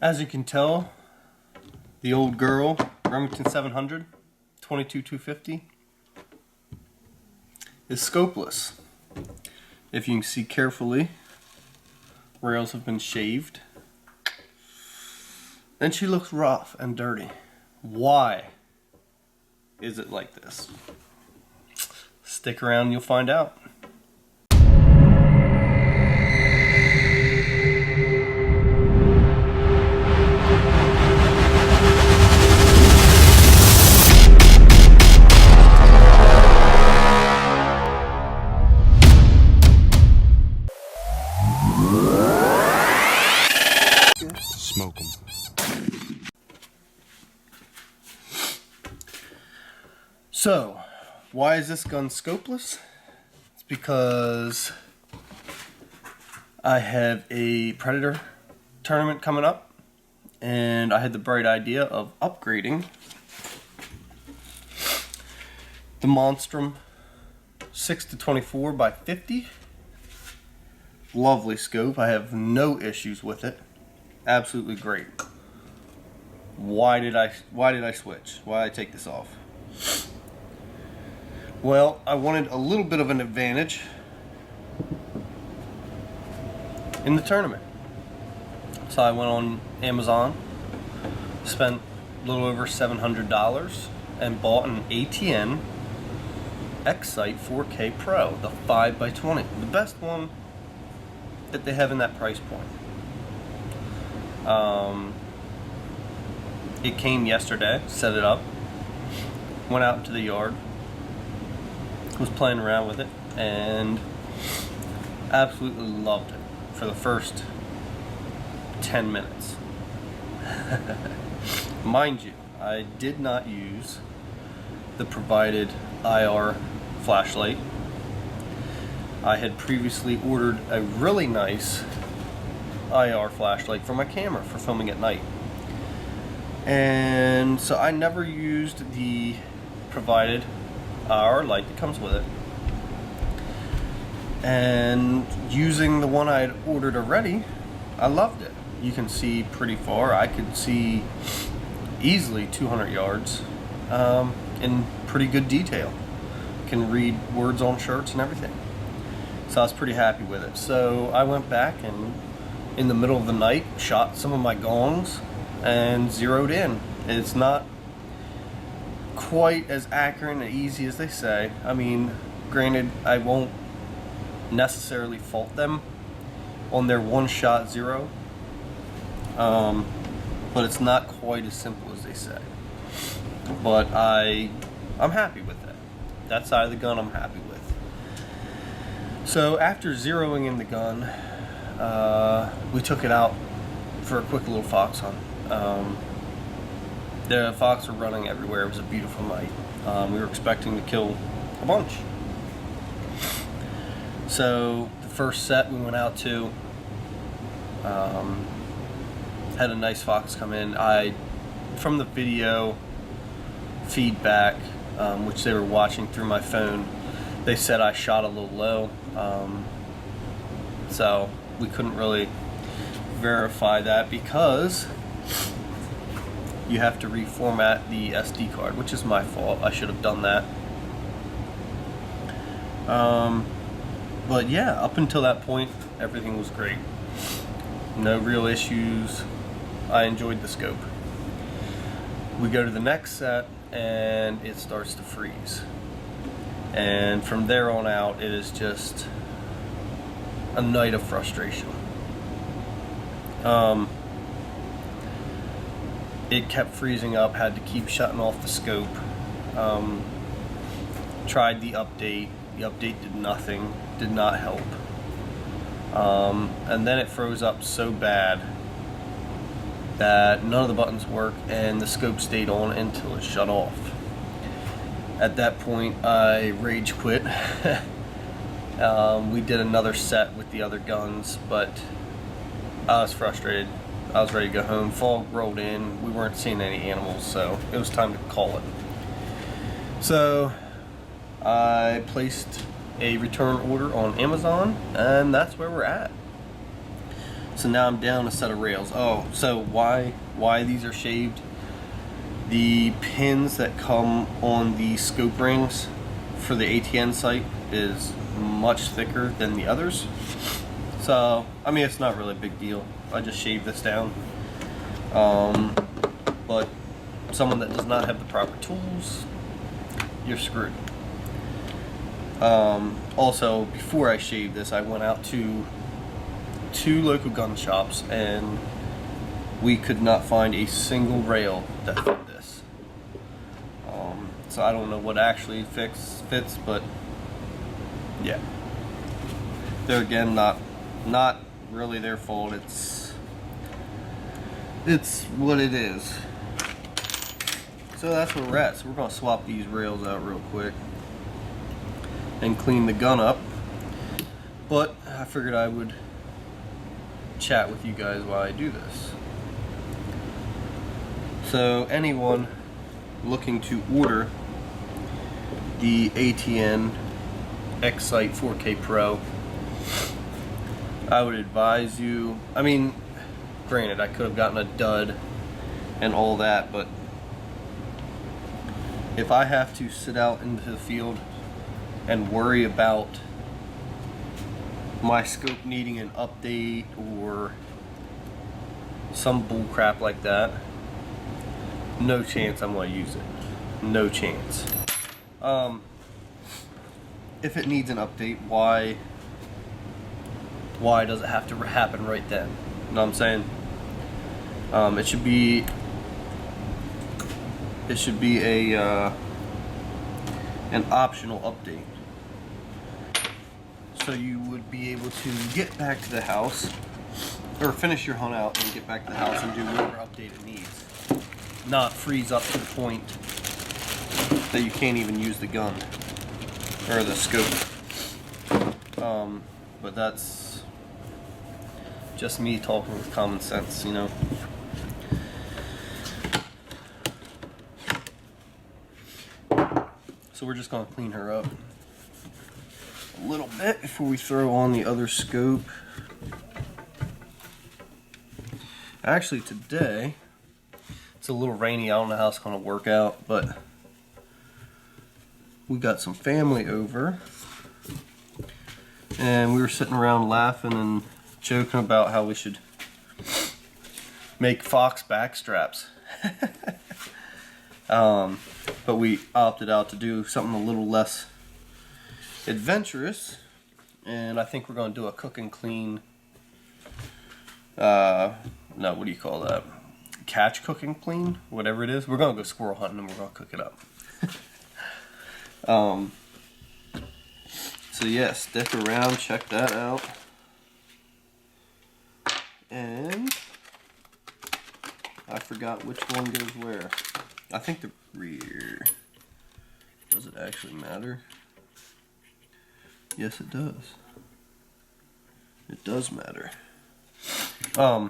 As you can tell, the old girl, Remington 700, 22-250, is scopeless. If you can see carefully, rails have been shaved. And she looks rough and dirty. Why is it like this? Stick around and you'll find out. Smoke them. So, why is this gun scopeless? It's because I have a Predator tournament coming up, and I had the bright idea of upgrading the Monstrum 6-24 by 50. Lovely scope. I have no issues with it. Absolutely great. Why did I switch? Why did I take this off? Well, I wanted a little bit of an advantage in the tournament. So I went on Amazon, spent a little over $700, and bought an ATN X-Sight 4K Pro, the 5x20, the best one that they have in that price point. It came yesterday, set it up, went out into the yard, was playing around with it, and absolutely loved it for the first 10 minutes. Mind you, I did not use the provided IR flashlight. I had previously ordered a really nice IR flashlight for my camera for filming at night. And so I never used the provided IR light that comes with it. And using the one I had ordered already, I loved it. You can see pretty far. I could see easily 200 yards in pretty good detail. Can read words on shirts and everything. So I was pretty happy with it. So I went back and in the middle of the night shot some of my gongs and zeroed in. It's not quite as accurate and easy as they say. I mean, granted, I won't necessarily fault them on their one shot zero, but it's not quite as simple as they say. But I'm happy with that. That side of the gun I'm happy with. So after zeroing in the gun, we took it out for a quick little fox hunt. The fox were running everywhere. It was a beautiful night. We were expecting to kill a bunch. So the first set we went out to had a nice fox come in. From the video feedback, which they were watching through my phone, they said I shot a little low. So we couldn't really verify that because you have to reformat the SD card, which is my fault. I should have done that. But yeah, up until that point, everything was great. No real issues. I enjoyed the scope. We go to the next set and it starts to freeze. And from there on out, it is just a night of frustration. It kept freezing up, had to keep shutting off the scope. Tried the update did nothing, did not help. And then it froze up so bad that none of the buttons worked and the scope stayed on until it shut off. At that point, I rage quit. We did another set with the other guns, but I was frustrated. I was ready to go home. Fog rolled in. We weren't seeing any animals, so it was time to call it. So I placed a return order on Amazon, and that's where we're at. So now I'm down a set of rails. Oh, so why these are shaved? The pins that come on the scope rings for the ATN sight is much thicker than the others. So, I mean, it's not really a big deal. I just shaved this down. But someone that does not have the proper tools, you're screwed. Also, before I shaved this, I went out to 2 local gun shops and we could not find a single rail that fit this. So I don't know what actually fits, but yeah. They're again not really their fault. It's what it is. So that's where we're at. So we're gonna swap these rails out real quick and clean the gun up. But I figured I would chat with you guys while I do this. So anyone looking to order the ATN X-Sight 4K Pro, I would advise you, I mean, granted, I could have gotten a dud and all that, but if I have to sit out into the field and worry about my scope needing an update or some bull crap like that, no chance I'm going to use it. No chance. If it needs an update, why does it have to happen right then? You know what I'm saying? It should be a an optional update, so you would be able to get back to the house or finish your hunt out and get back to the house and do whatever update it needs, not freeze up to the point that you can't even use the gun or the scope. But that's just me talking with common sense, you know. So we're just gonna clean her up a little bit before we throw on the other scope. Actually today, it's a little rainy. I don't know how it's gonna work out, but we got some family over and we were sitting around laughing and joking about how we should make fox back straps. But we opted out to do something a little less adventurous, and I think we're going to do a cook and clean, no, what do you call that? Catch, cook, and clean? Whatever it is. We're going to go squirrel hunting and we're going to cook it up. So yeah, stick around, check that out. And I forgot which one goes where. I think the rear. Does it actually matter? Yes, it does. It does matter. But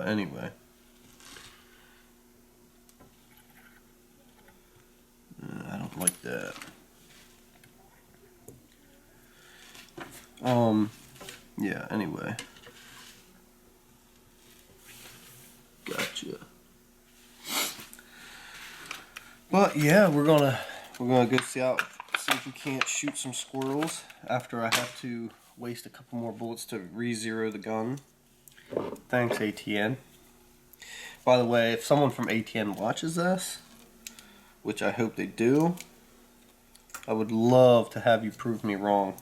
anyway. I don't like that. Yeah, anyway. Gotcha. But yeah, we're gonna go see if we can't shoot some squirrels after I have to waste a couple more bullets to re-zero the gun. Thanks, ATN. By the way, if someone from ATN watches this, which I hope they do, I would love to have you prove me wrong.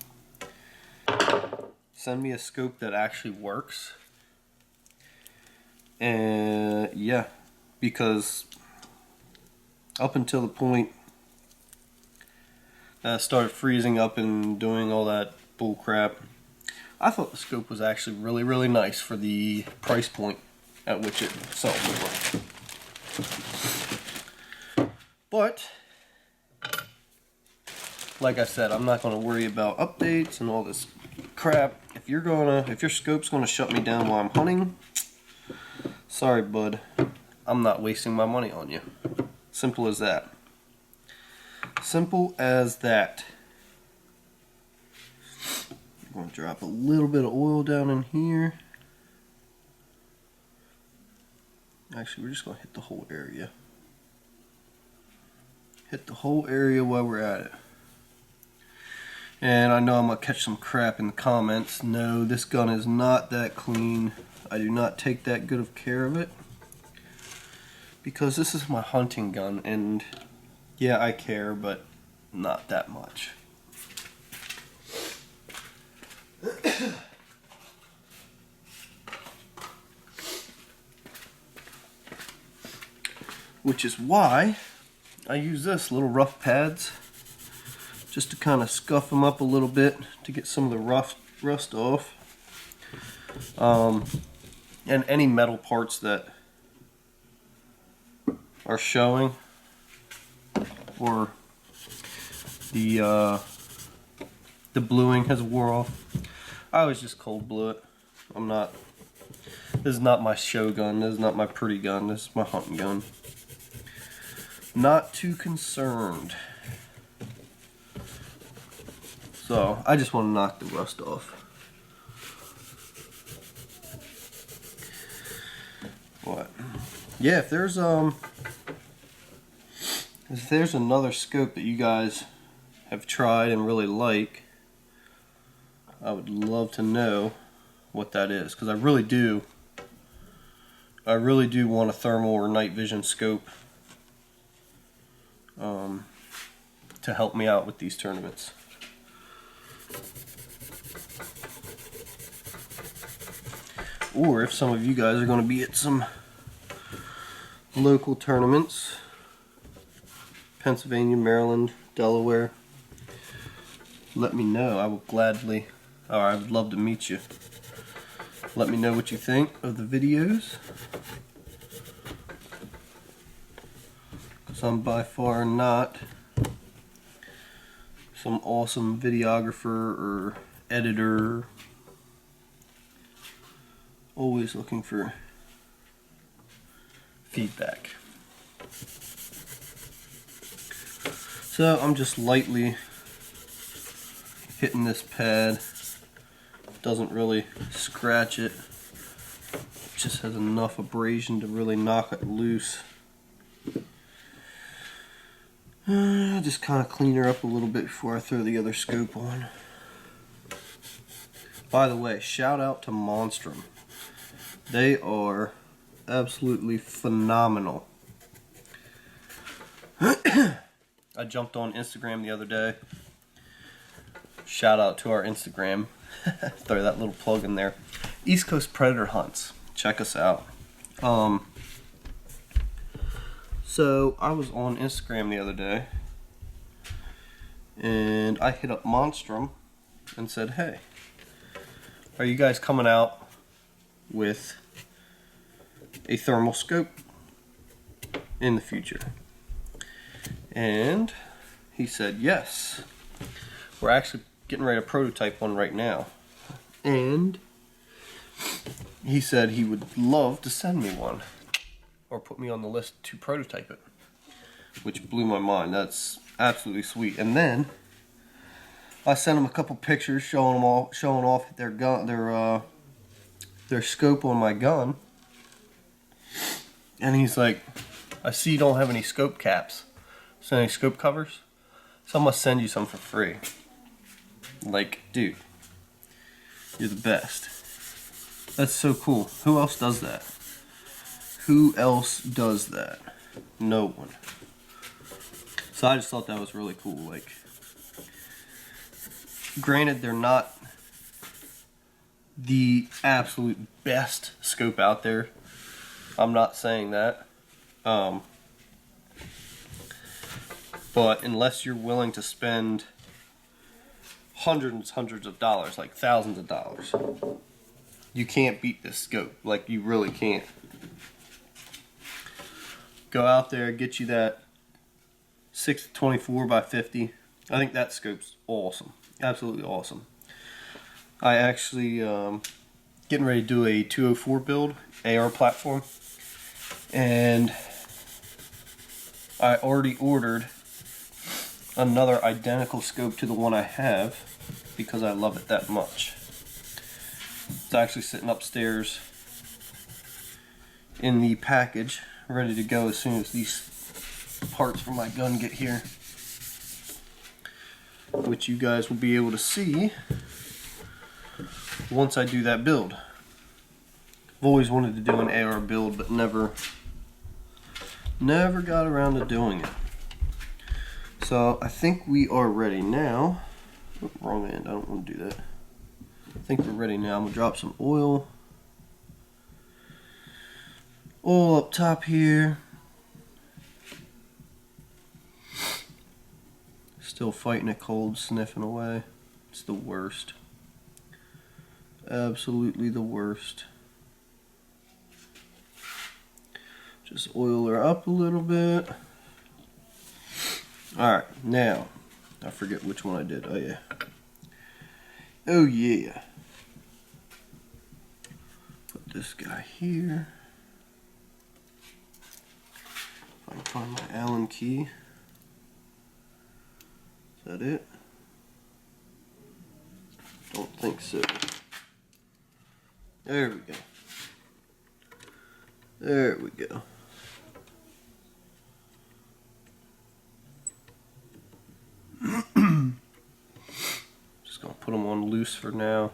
Send me a scope that actually works. And yeah, because up until the point that I started freezing up and doing all that bull crap, I thought the scope was actually really, really nice for the price point at which it sells for. But like I said, I'm not going to worry about updates and all this crap. If your scope's gonna shut me down while I'm hunting, sorry, bud. I'm not wasting my money on you. Simple as that. Simple as that. I'm going to drop a little bit of oil down in here. Actually, we're just going to hit the whole area. Hit the whole area while we're at it. And I know I'm going to catch some crap in the comments. No, this gun is not that clean. I do not take that good of care of it. Because this is my hunting gun, and yeah, I care, but not that much. Which is why I use this little rough pads just to kind of scuff them up a little bit to get some of the rust off. And any metal parts that are showing, or the bluing has wore off. I always just cold blue it. This is not my show gun, this is not my pretty gun, this is my hunting gun. Not too concerned. So I just want to knock the rust off. What? Yeah, if there's another scope that you guys have tried and really like, I would love to know what that is, because I really do want a thermal or night vision scope to help me out with these tournaments. Or if some of you guys are going to be at some local tournaments, Pennsylvania, Maryland, Delaware, let me know. I will gladly, or I would love to meet you. Let me know what you think of the videos, because I'm by far not some awesome videographer or editor. Always looking for feedback. So I'm just lightly hitting this pad. Doesn't really scratch it. Just has enough abrasion to really knock it loose. Just kind of clean her up a little bit before I throw the other scope on. By the way, shout out to Monstrum. They are absolutely phenomenal. I jumped on Instagram the other day. Shout out to our Instagram. Throw that little plug in there. East Coast Predator Hunts. Check us out. So I was on Instagram the other day, and I hit up Monstrum and said, hey, are you guys coming out with a thermal scope in the future? And he said yes. We're actually getting ready to prototype one right now. And he said he would love to send me one, or put me on the list to prototype it, which blew my mind. That's absolutely sweet. And then I sent him a couple pictures showing off their gun, their scope on my gun. And he's like, I see you don't have any scope caps. So any scope covers? So I'm gonna send you some for free. Like, dude, you're the best. That's so cool. Who else does that? Who else does that? No one. So I just thought that was really cool. Like, granted, they're not the absolute best scope out there. I'm not saying that. But unless you're willing to spend hundreds of dollars, like thousands of dollars, you can't beat this scope. Like, you really can't. Go out there, get you that 624 by 50. I think that scope's awesome. Absolutely awesome. I actually getting ready to do a 204 build, AR platform, and I already ordered another identical scope to the one I have because I love it that much. It's actually sitting upstairs in the package, ready to go as soon as these parts for my gun get here, which you guys will be able to see once I do that build. I've always wanted to do an AR build, but never got around to doing it. So I think we are ready now. Oh, wrong end, I don't want to do that. I think we're ready now. I'm gonna drop some oil. Oil up top here. Still fighting a cold, sniffing away. It's the worst. Absolutely the worst. Just oil her up a little bit. Alright, now, I forget which one I did. Oh yeah. Oh yeah. Put this guy here. If I can find my Allen key. Is that it? Don't think so. There we go. There we go. Just gonna put them on loose for now.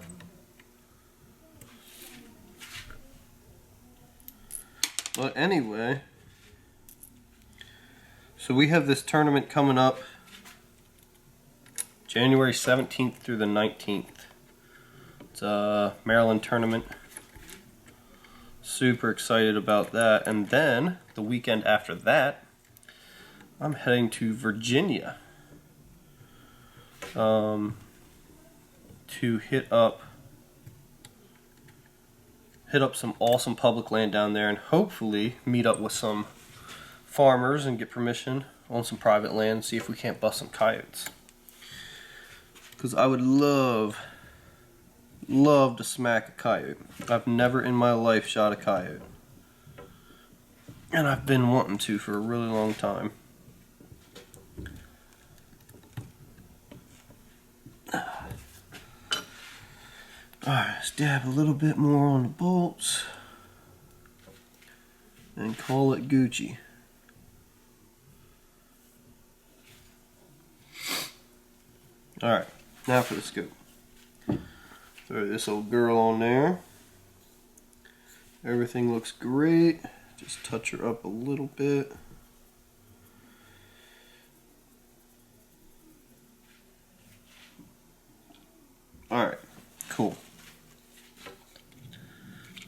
But anyway, so we have this tournament coming up January 17th through the 19th. It's a Maryland tournament. Super excited about that. And then the weekend after that, I'm heading to Virginia to hit up some awesome public land down there and hopefully meet up with some farmers and get permission on some private land, see if we can't bust some coyotes. Because I would love to smack a coyote. I've never in my life shot a coyote. And I've been wanting to for a really long time. Alright, let's dab a little bit more on the bolts. And call it Gucci. Alright, now for the scope. Throw this old girl on there. Everything looks great. Just touch her up a little bit. Alright, cool.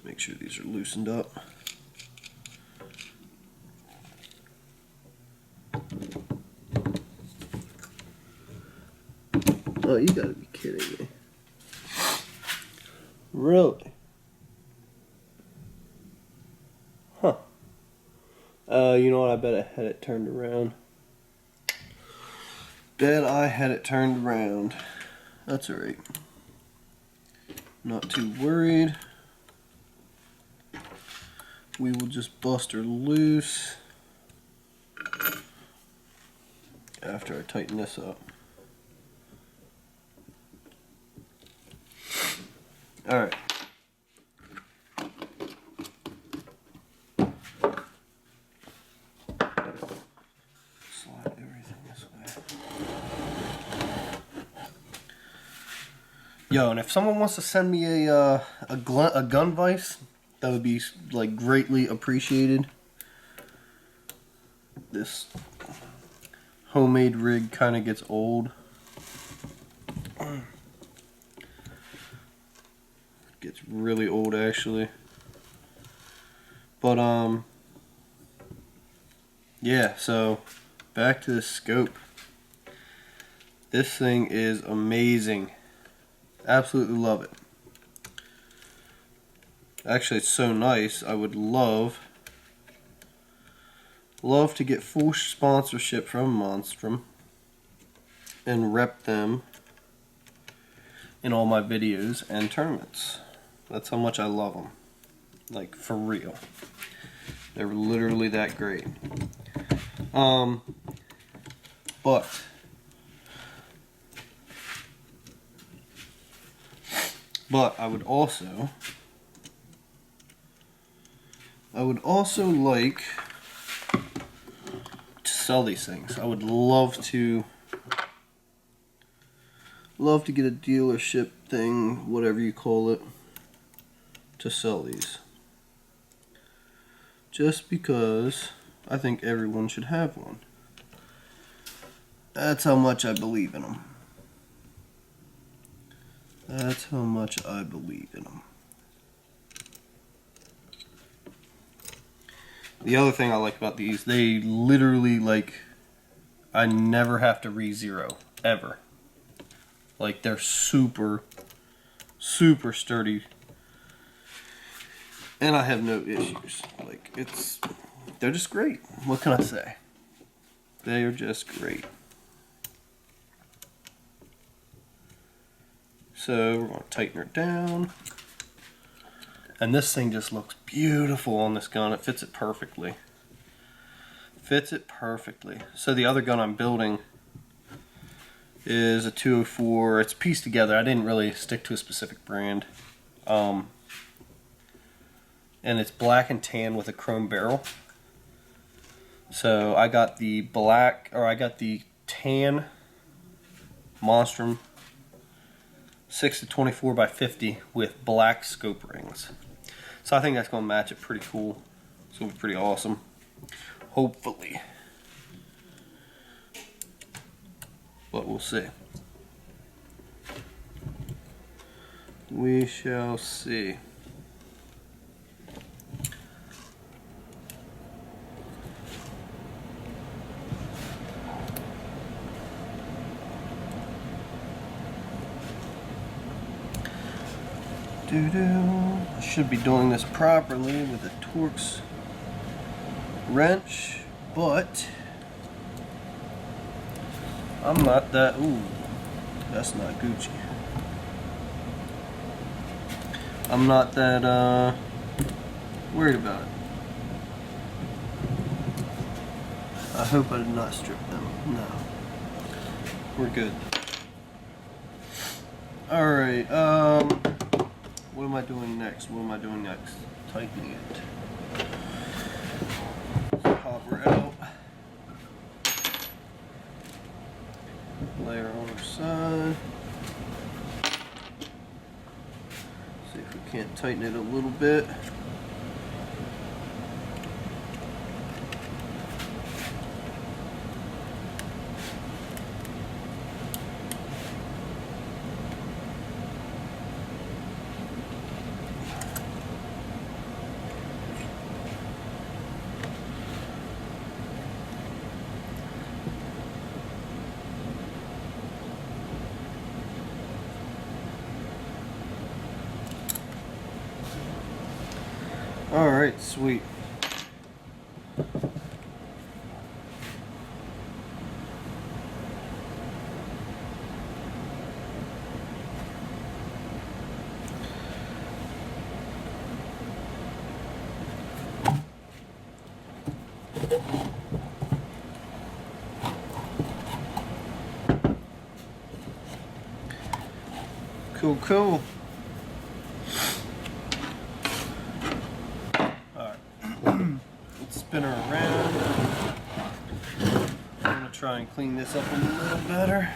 Make sure these are loosened up. Oh, you gotta be kidding me. Really? Huh. You know what? I bet I had it turned around. Bet I had it turned around. That's alright. Not too worried. We will just bust her loose after I tighten this up. Alright. Slide everything this way. Yo, and if someone wants to send me a gun vise, that would be like greatly appreciated. This homemade rig kind of gets old. Gets really old actually. But yeah, so back to the scope. This thing is amazing. Absolutely love it. Actually, it's so nice. I would love to get full sponsorship from Monstrum and rep them in all my videos and tournaments. That's how much I love them. Like, for real. They're literally that great. But I would also I would also like to sell these things. I would love to get a dealership thing, whatever you call it, to sell these. Just because I think everyone should have one. That's how much I believe in them. That's how much I believe in them. The other thing I like about these, they literally, like, I never have to re-zero, ever. Like, they're super, super sturdy. And I have no issues. Like, they're just great. What can I say? They are just great. So, we're going to tighten her down. And this thing just looks beautiful on this gun. It fits it perfectly. Fits it perfectly. So the other gun I'm building is a 204. It's pieced together. I didn't really stick to a specific brand. And it's black and tan with a chrome barrel. So I got the tan Monstrum 6-24 by 50 with black scope rings. So I think that's going to match it pretty cool. It's going to be pretty awesome. Hopefully. But we'll see. We shall see. I should be doing this properly with a Torx wrench, but I'm not that. Ooh, that's not Gucci. I'm not that worried about it. I hope I did not strip them. No, we're good. All right. What am I doing next? Tightening it. Pop her out. Lay her on her side. See if we can't tighten it a little bit. Alright, sweet. Cool, cool. Spin her around. I'm going to try and clean this up a little better.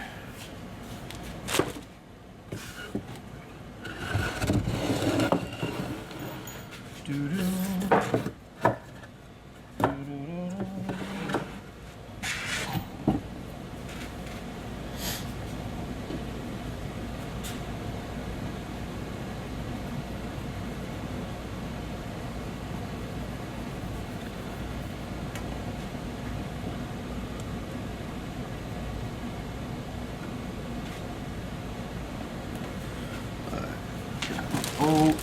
Oh.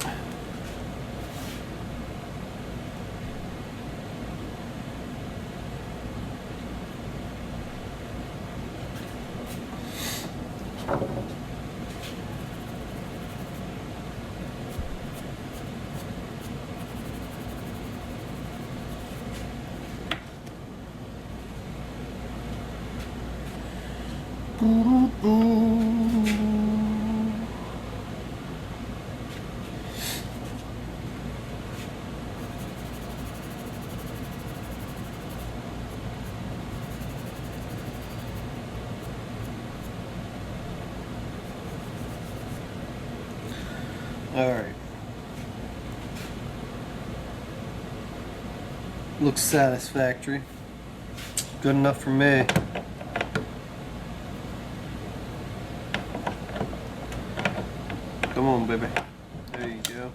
Alright. Looks satisfactory. Good enough for me. Come on, baby. There you go.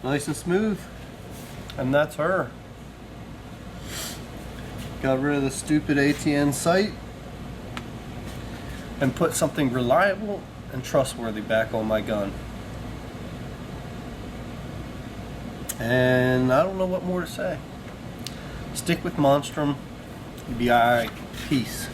Nice and smooth. And that's her. Got rid of the stupid ATN sight and put something reliable and trustworthy back on my gun. And I don't know what more to say. Stick with Monstrum. You'll be alright. Peace.